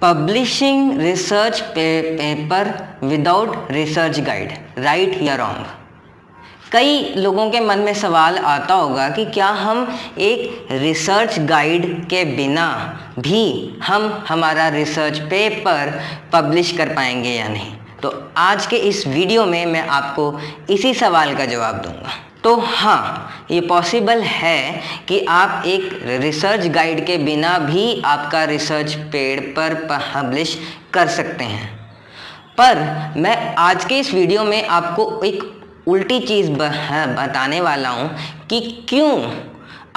Publishing research paper without research guide, right या wrong. कई लोगों के मन में सवाल आता होगा कि क्या हम एक रिसर्च गाइड के बिना भी हम हमारा रिसर्च पेपर पब्लिश कर पाएंगे या नहीं। तो आज के इस वीडियो में मैं आपको इसी सवाल का जवाब दूंगा। तो हाँ, ये पॉसिबल है कि आप एक रिसर्च गाइड के बिना भी आपका रिसर्च पेपर पब्लिश कर सकते हैं। पर मैं आज के इस वीडियो में आपको एक उल्टी चीज़ बताने वाला हूँ कि क्यों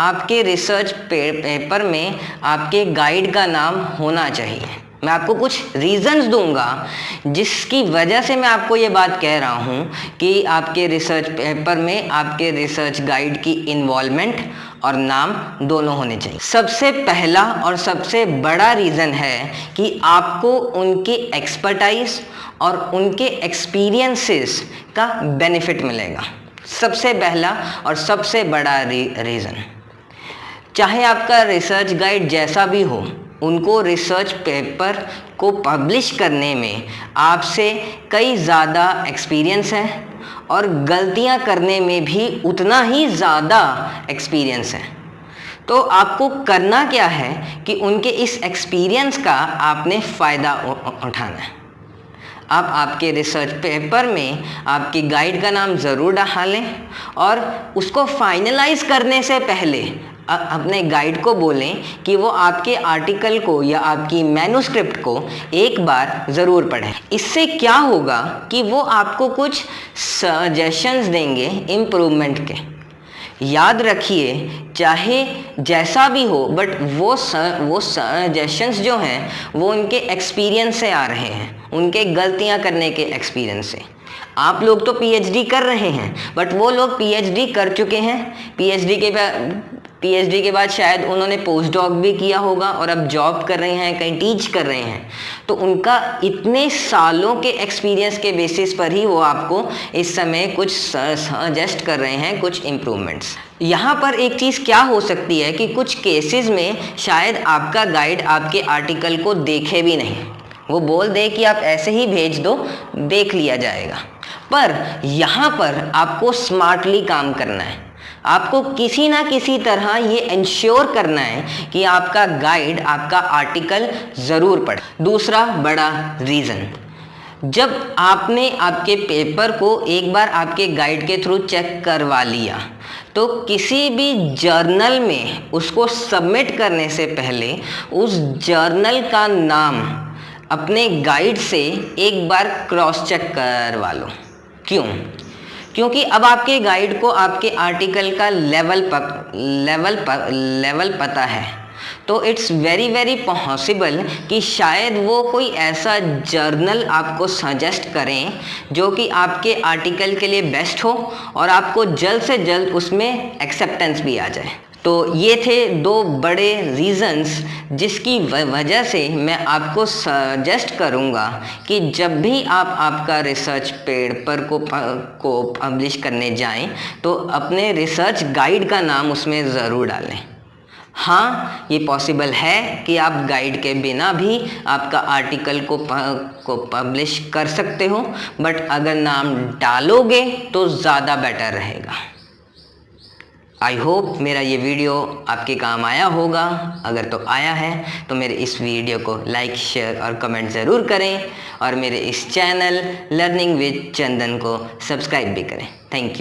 आपके रिसर्च पेपर में आपके गाइड का नाम होना चाहिए। मैं आपको कुछ रीज़न्स दूंगा जिसकी वजह से मैं आपको ये बात कह रहा हूँ कि आपके रिसर्च पेपर में आपके रिसर्च गाइड की इन्वॉल्वमेंट और नाम दोनों होने चाहिए। सबसे पहला और सबसे बड़ा रीज़न है कि आपको उनके एक्सपर्टाइज और उनके एक्सपीरियंसेस का बेनिफिट मिलेगा। सबसे पहला और सबसे बड़ा रीज़न, चाहे आपका रिसर्च गाइड जैसा भी हो, उनको रिसर्च पेपर को पब्लिश करने में आपसे कई ज़्यादा एक्सपीरियंस है और गलतियां करने में भी उतना ही ज़्यादा एक्सपीरियंस है। तो आपको करना क्या है कि उनके इस एक्सपीरियंस का आपने फ़ायदा उठाना है। आप आपके रिसर्च पेपर में आपके गाइड का नाम ज़रूर डालें और उसको फाइनलाइज करने से पहले अपने गाइड को बोलें कि वो आपके आर्टिकल को या आपकी मैन्युस्क्रिप्ट को एक बार ज़रूर पढ़ें। इससे क्या होगा कि वो आपको कुछ सजेशंस देंगे इम्प्रूवमेंट के। याद रखिए, चाहे जैसा भी हो, बट वो सजेशंस जो हैं वो उनके एक्सपीरियंस से आ रहे हैं, उनके गलतियां करने के एक्सपीरियंस से। आप लोग तो पीएचडी कर रहे हैं, बट वो लोग पीएचडी कर चुके हैं। पीएचडी के बाद शायद उन्होंने पोस्ट डॉक भी किया होगा और अब जॉब कर रहे हैं, कहीं टीच कर रहे हैं। तो उनका इतने सालों के एक्सपीरियंस के बेसिस पर ही वो आपको इस समय कुछ सजेस्ट कर रहे हैं, कुछ इम्प्रूवमेंट्स। यहाँ पर एक चीज़ क्या हो सकती है कि कुछ केसेस में शायद आपका गाइड आपके आर्टिकल को देखे भी नहीं, वो बोल दे कि आप ऐसे ही भेज दो, देख लिया जाएगा। पर यहाँ पर आपको स्मार्टली काम करना है। आपको किसी ना किसी तरह ये इंश्योर करना है कि आपका गाइड आपका आर्टिकल ज़रूर पढ़े। दूसरा बड़ा रीज़न, जब आपने आपके पेपर को एक बार आपके गाइड के थ्रू चेक करवा लिया, तो किसी भी जर्नल में उसको सबमिट करने से पहले उस जर्नल का नाम अपने गाइड से एक बार क्रॉस चेक करवा लो। क्यों? क्योंकि अब आपके गाइड को आपके आर्टिकल का लेवल पता है। तो इट्स वेरी पॉसिबल कि शायद वो कोई ऐसा जर्नल आपको सजेस्ट करें जो कि आपके आर्टिकल के लिए बेस्ट हो और आपको जल्द से जल्द उसमें एक्सेप्टेंस भी आ जाए। तो ये थे दो बड़े रीज़न्स जिसकी वजह से मैं आपको सजेस्ट करूँगा कि जब भी आप आपका रिसर्च पेपर को पब्लिश करने जाएं तो अपने रिसर्च गाइड का नाम उसमें ज़रूर डालें। हाँ, ये पॉसिबल है कि आप गाइड के बिना भी आपका आर्टिकल को पब्लिश कर सकते हो, बट अगर नाम डालोगे तो ज़्यादा बेटर रहेगा। आई होप मेरा ये वीडियो आपके काम आया होगा। अगर तो आया है तो मेरे इस वीडियो को लाइक, शेयर और कमेंट ज़रूर करें और मेरे इस चैनल लर्निंग विद चंदन को सब्सक्राइब भी करें। Thank you.